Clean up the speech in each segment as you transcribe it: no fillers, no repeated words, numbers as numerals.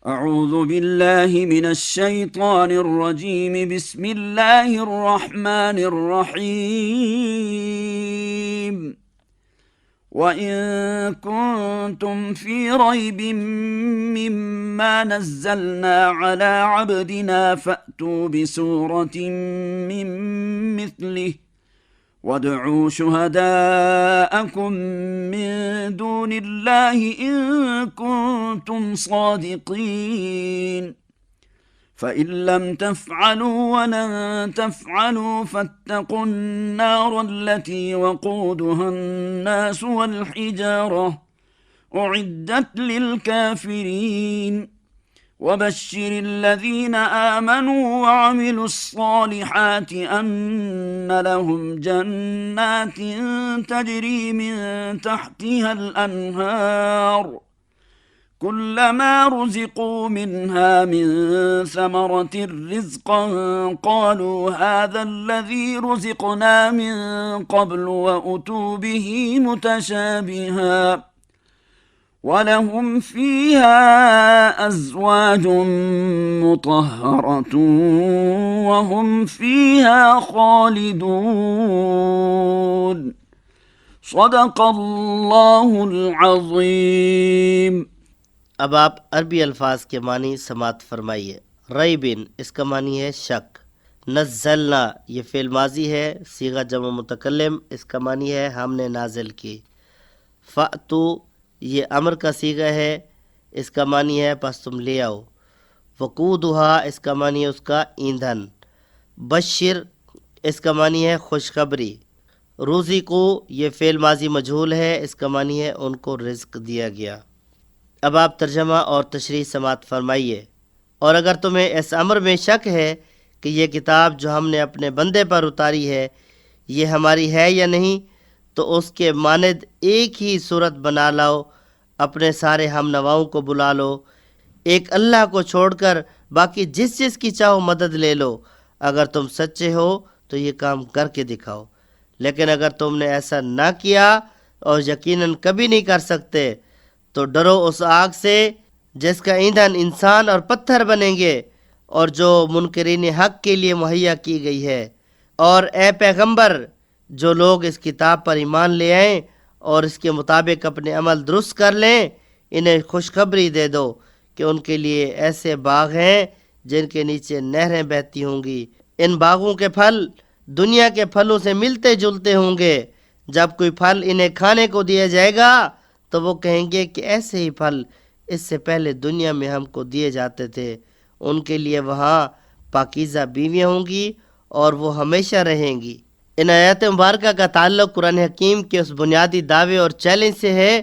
اعوذ باللہ من الشیطان الرجیم بسم اللہ الرحمن الرحیم وَإِن كُنتُمْ فِي رَيْبٍ مِّمَّا نَزَّلْنَا عَلَىٰ عَبْدِنَا فَأْتُوا بِسُورَةٍ مِّن مِّثْلِهِ وَادْعُوا شُهَدَاءَكُم مِّن دُونِ اللَّهِ إِن كُنتُمْ صَادِقِينَ فَإِن لَّمْ تَفْعَلُوا وَلَن تَفْعَلُوا فَاتَّقُوا النَّارَ الَّتِي وَقُودُهَا النَّاسُ وَالْحِجَارَةُ أُعِدَّتْ لِلْكَافِرِينَ وَبَشِّرِ الَّذِينَ آمَنُوا وَعَمِلُوا الصَّالِحَاتِ أَنَّ لَهُمْ جَنَّاتٍ تَجْرِي مِن تَحْتِهَا الْأَنْهَارُ كلما رزقوا منها من ثمرة رزقا قالوا هذا الذي رزقنا من قبل وأتوا به متشابها وَلَهُمْ فِيهَا أَزْوَاجٌ مُطَهَّرَةٌ وَهُمْ فِيهَا خَالِدُونَ صدق اللہ العظیم۔ اب آپ عربی الفاظ کے معنی سماعت فرمائیے۔ ریبن اس کا معنی ہے شک۔ نزلنا یہ فعل ماضی ہے، صیغہ جمع متکلم، اس کا معنی ہے ہم نے نازل کی۔ فأتو یہ امر کا صیغہ ہے، اس کا معنی ہے پس تم لے آؤ۔ وقودھا اس کا معنی ہے اس کا ایندھن۔ بشر اس کا معنی ہے خوشخبری۔ رزقو یہ فعل ماضی مجہول ہے، اس کا معنی ہے ان کو رزق دیا گیا۔ اب آپ ترجمہ اور تشریح سماعت فرمائیے۔ اور اگر تمہیں اس امر میں شک ہے کہ یہ کتاب جو ہم نے اپنے بندے پر اتاری ہے یہ ہماری ہے یا نہیں، تو اس کے مانند ایک ہی صورت بنا لاؤ، اپنے سارے ہم نواؤں کو بلا لو، ایک اللہ کو چھوڑ کر باقی جس جس کی چاہو مدد لے لو۔ اگر تم سچے ہو تو یہ کام کر کے دکھاؤ، لیکن اگر تم نے ایسا نہ کیا اور یقیناً کبھی نہیں کر سکتے تو ڈرو اس آگ سے جس کا ایندھن انسان اور پتھر بنیں گے اور جو منکرین حق کے لیے مہیا کی گئی ہے۔ اور اے پیغمبر جو لوگ اس کتاب پر ایمان لے آئیں اور اس کے مطابق اپنے عمل درست کر لیں، انہیں خوشخبری دے دو کہ ان کے لیے ایسے باغ ہیں جن کے نیچے نہریں بہتی ہوں گی۔ ان باغوں کے پھل دنیا کے پھلوں سے ملتے جلتے ہوں گے۔ جب کوئی پھل انہیں کھانے کو دیا جائے گا تو وہ کہیں گے کہ ایسے ہی پھل اس سے پہلے دنیا میں ہم کو دیے جاتے تھے۔ ان کے لیے وہاں پاکیزہ بیویاں ہوں گی اور وہ ہمیشہ رہیں گی۔ ان آیات مبارکہ کا تعلق قرآن حکیم کے اس بنیادی دعوے اور چیلنج سے ہے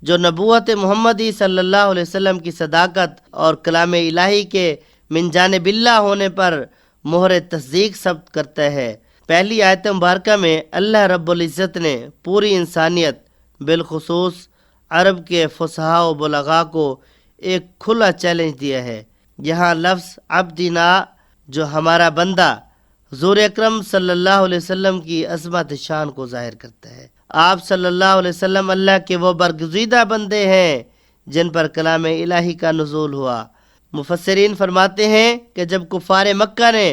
جو نبوت محمدی صلی اللہ علیہ وسلم کی صداقت اور کلام الہی کے من جانب اللہ ہونے پر مہر تصدیق ثبت کرتا ہے۔ پہلی آیت مبارکہ میں اللہ رب العزت نے پوری انسانیت بالخصوص عرب کے فصحاء و بلغاء کو ایک کھلا چیلنج دیا ہے۔ یہاں لفظ عبدنا جو ہمارا بندہ حضور اکرم صلی اللہ علیہ وسلم کی عظمت شان کو ظاہر کرتا ہے۔ آپ صلی اللہ علیہ وسلم اللہ کے وہ برگزیدہ بندے ہیں جن پر کلام الہی کا نزول ہوا۔ مفسرین فرماتے ہیں کہ جب کفار مکہ نے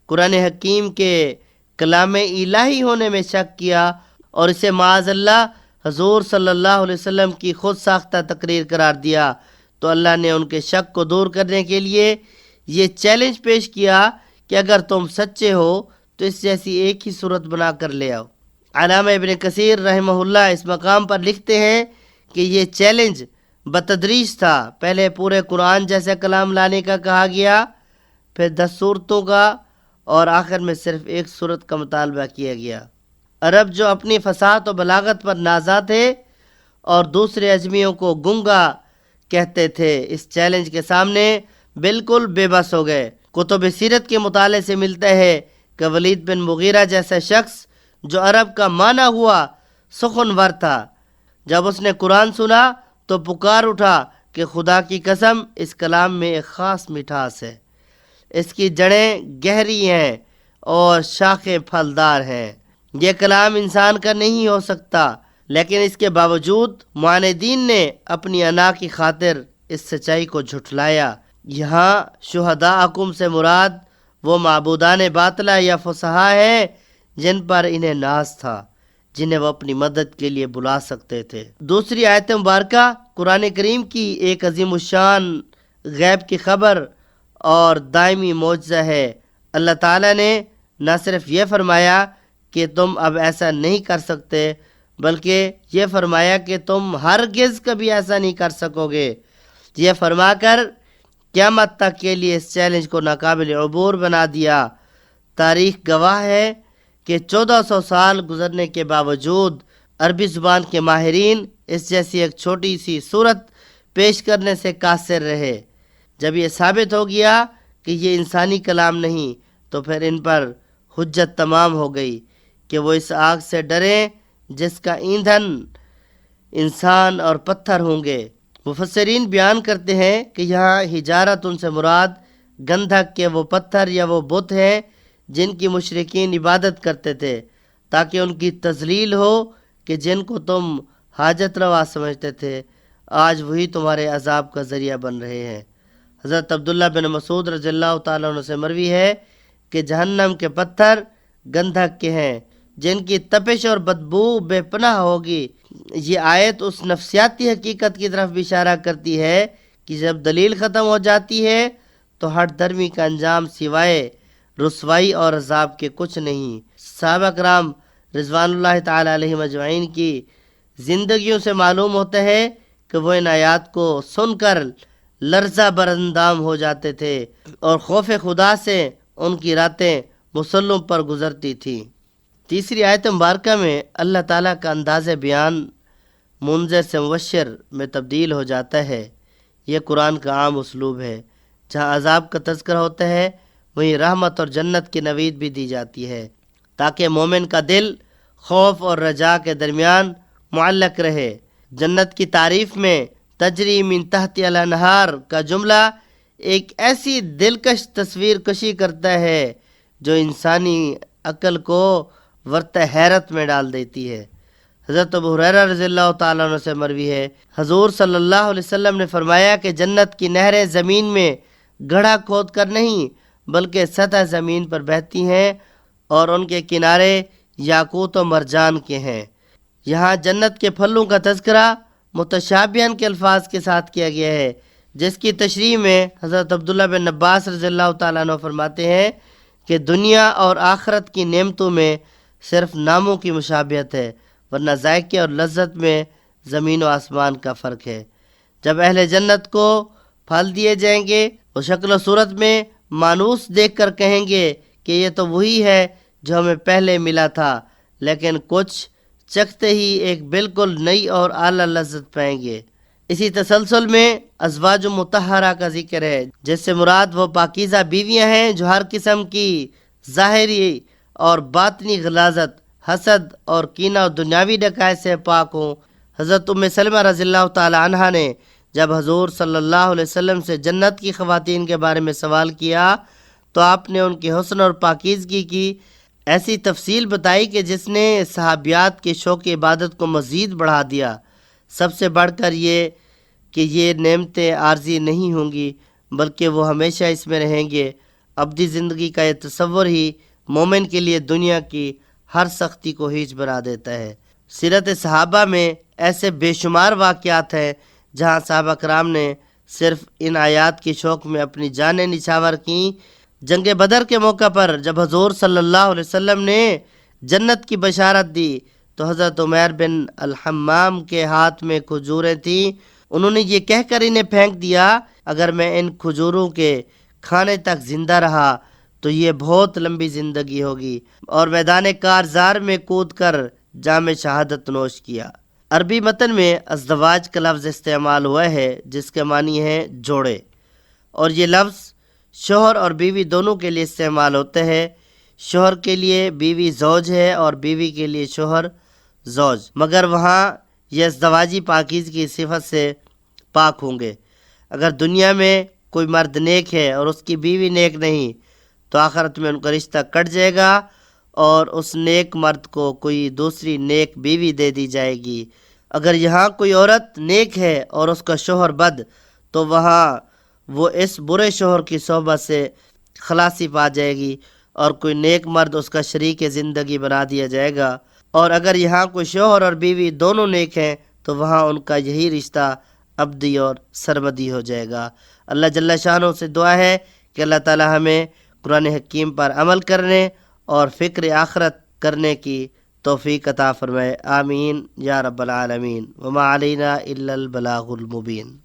قرآن حکیم کے کلام الہی ہونے میں شک کیا اور اسے معاذ اللہ حضور صلی اللہ علیہ وسلم کی خود ساختہ تقریر قرار دیا، تو اللہ نے ان کے شک کو دور کرنے کے لیے یہ چیلنج پیش کیا کہ اگر تم سچے ہو تو اس جیسی ایک ہی صورت بنا کر لے آؤ۔ علامہ ابن کثیر رحمہ اللہ اس مقام پر لکھتے ہیں کہ یہ چیلنج بتدریج تھا۔ پہلے پورے قرآن جیسا کلام لانے کا کہا گیا، پھر 10 صورتوں کا، اور آخر میں صرف ایک صورت کا مطالبہ کیا گیا۔ عرب جو اپنی فصاحت و بلاغت پر نازا تھے اور دوسرے اجمیوں کو گنگا کہتے تھے، اس چیلنج کے سامنے بالکل بے بس ہو گئے۔ کتب سیرت کے مطالعے سے ملتا ہے کہ ولید بن مغیرہ جیسا شخص جو عرب کا مانا ہوا سخنور تھا، جب اس نے قرآن سنا تو پکار اٹھا کہ خدا کی قسم اس کلام میں ایک خاص مٹھاس ہے، اس کی جڑیں گہری ہیں اور شاخیں پھلدار ہیں، یہ کلام انسان کا نہیں ہو سکتا۔ لیکن اس کے باوجود معاندین نے اپنی انا کی خاطر اس سچائی کو جھٹلایا۔ یہاں شہداءکم سے مراد وہ معبودان باطلہ یا فصحا ہیں جن پر انہیں ناز تھا، جنہیں وہ اپنی مدد کے لیے بلا سکتے تھے۔ دوسری آیت مبارکہ قرآن کریم کی ایک عظیم الشان غیب کی خبر اور دائمی معجزہ ہے۔ اللہ تعالیٰ نے نہ صرف یہ فرمایا کہ تم اب ایسا نہیں کر سکتے، بلکہ یہ فرمایا کہ تم ہرگز کبھی ایسا نہیں کر سکو گے۔ یہ فرما کر قیامت تک کے لیے اس چیلنج کو ناقابل عبور بنا دیا۔ تاریخ گواہ ہے کہ 1400 سال گزرنے کے باوجود عربی زبان کے ماہرین اس جیسی ایک چھوٹی سی صورت پیش کرنے سے قاصر رہے۔ جب یہ ثابت ہو گیا کہ یہ انسانی کلام نہیں، تو پھر ان پر حجت تمام ہو گئی کہ وہ اس آگ سے ڈریں جس کا ایندھن انسان اور پتھر ہوں گے۔ مفسرین بیان کرتے ہیں کہ یہاں حجارت ان سے مراد گندھک کے وہ پتھر یا وہ بت ہیں جن کی مشرکین عبادت کرتے تھے، تاکہ ان کی تذلیل ہو کہ جن کو تم حاجت روا سمجھتے تھے آج وہی تمہارے عذاب کا ذریعہ بن رہے ہیں۔ حضرت عبداللہ بن مسعود رضی اللہ تعالیٰ عنہ سے مروی ہے کہ جہنم کے پتھر گندھک کے ہیں جن کی تپش اور بدبو بے پناہ ہوگی۔ یہ آیت اس نفسیاتی حقیقت کی طرف بھی اشارہ کرتی ہے کہ جب دلیل ختم ہو جاتی ہے تو ہٹ دھرمی کا انجام سوائے رسوائی اور عذاب کے کچھ نہیں۔ صحابہ کرام رضوان اللہ تعالی علیہم اجمعین کی زندگیوں سے معلوم ہوتا ہے کہ وہ ان آیات کو سن کر لرزہ براندام ہو جاتے تھے اور خوف خدا سے ان کی راتیں مسلوں پر گزرتی تھیں۔ تیسری آیت مبارکہ میں اللہ تعالیٰ کا انداز بیان منذر سے مبشر میں تبدیل ہو جاتا ہے۔ یہ قرآن کا عام اسلوب ہے۔ جہاں عذاب کا تذکرہ ہوتا ہے وہیں رحمت اور جنت کی نوید بھی دی جاتی ہے، تاکہ مومن کا دل خوف اور رجا کے درمیان معلق رہے۔ جنت کی تعریف میں تجری من تحت الانہار کا جملہ ایک ایسی دلکش تصویر کشی کرتا ہے جو انسانی عقل کو ورطہ حیرت میں ڈال دیتی ہے۔ حضرت ابو ہریرہ رضی اللہ تعالیٰ عنہ سے مروی ہے، حضور صلی اللہ علیہ وسلم نے فرمایا کہ جنت کی نہریں زمین میں گڑھا کھود کر نہیں بلکہ سطح زمین پر بہتی ہیں اور ان کے کنارے یاقوت و مرجان کے ہیں۔ یہاں جنت کے پھلوں کا تذکرہ متشابہاً کے الفاظ کے ساتھ کیا گیا ہے، جس کی تشریح میں حضرت عبداللہ بن عباس رضی اللہ تعالیٰ عنہ فرماتے ہیں کہ دنیا اور آخرت کی نعمتوں میں صرف ناموں کی مشابہت ہے، ورنہ ذائقے اور لذت میں زمین و آسمان کا فرق ہے۔ جب اہل جنت کو پھل دیے جائیں گے وہ شکل و صورت میں مانوس دیکھ کر کہیں گے کہ یہ تو وہی ہے جو ہمیں پہلے ملا تھا، لیکن کچھ چکھتے ہی ایک بالکل نئی اور اعلیٰ لذت پائیں گے۔ اسی تسلسل میں ازواج مطہرہ کا ذکر ہے، جس سے مراد وہ پاکیزہ بیویاں ہیں جو ہر قسم کی ظاہری اور باطنی غلاظت، حسد اور کینہ و دنیاوی ڈکائت سے پاک ہوں۔ حضرت ام سلمہ رضی اللہ تعالی عنہا نے جب حضور صلی اللہ علیہ وسلم سے جنت کی خواتین کے بارے میں سوال کیا تو آپ نے ان کے حسن اور پاکیزگی کی ایسی تفصیل بتائی کہ جس نے صحابیات کے شوق عبادت کو مزید بڑھا دیا۔ سب سے بڑھ کر یہ کہ یہ نعمتیں عارضی نہیں ہوں گی بلکہ وہ ہمیشہ اس میں رہیں گے۔ ابدی زندگی کا یہ تصور ہی مومن کے لیے دنیا کی ہر سختی کو ہیچ بنا دیتا ہے۔ سیرت صحابہ میں ایسے بے شمار واقعات ہیں جہاں صحابہ کرام نے صرف ان آیات کی شوق میں اپنی جانیں نچھاور کیں۔ جنگ بدر کے موقع پر جب حضور صلی اللہ علیہ وسلم نے جنت کی بشارت دی تو حضرت عمیر بن الحمام کے ہاتھ میں کھجوریں تھیں۔ انہوں نے یہ کہہ کر انہیں پھینک دیا، اگر میں ان کھجوروں کے کھانے تک زندہ رہا تو یہ بہت لمبی زندگی ہوگی، اور میدان کارزار میں کود کر جام شہادت نوش کیا۔ عربی متن میں ازدواج کا لفظ استعمال ہوا ہے جس کے معنی ہے جوڑے، اور یہ لفظ شوہر اور بیوی دونوں کے لیے استعمال ہوتا ہے۔ شوہر کے لیے بیوی زوج ہے اور بیوی کے لیے شوہر زوج، مگر وہاں یہ ازدواجی پاکیزگی کی صفت سے پاک ہوں گے۔ اگر دنیا میں کوئی مرد نیک ہے اور اس کی بیوی نیک نہیں تو آخرت میں ان کا رشتہ کٹ جائے گا اور اس نیک مرد کو کوئی دوسری نیک بیوی دے دی جائے گی۔ اگر یہاں کوئی عورت نیک ہے اور اس کا شوہر بد تو وہاں وہ اس برے شوہر کی صحبت سے خلاصی پا جائے گی اور کوئی نیک مرد اس کا شریک زندگی بنا دیا جائے گا، اور اگر یہاں کوئی شوہر اور بیوی دونوں نیک ہیں تو وہاں ان کا یہی رشتہ ابدی اور سرمدی ہو جائے گا۔ اللہ جل شانہ سے دعا ہے کہ اللہ تعالی ہمیں قرآن حکیم پر عمل کرنے اور فکر آخرت کرنے کی توفیق عطا فرمائے، آمین یا رب العالمین۔ وما علینا الا البلاغ المبین۔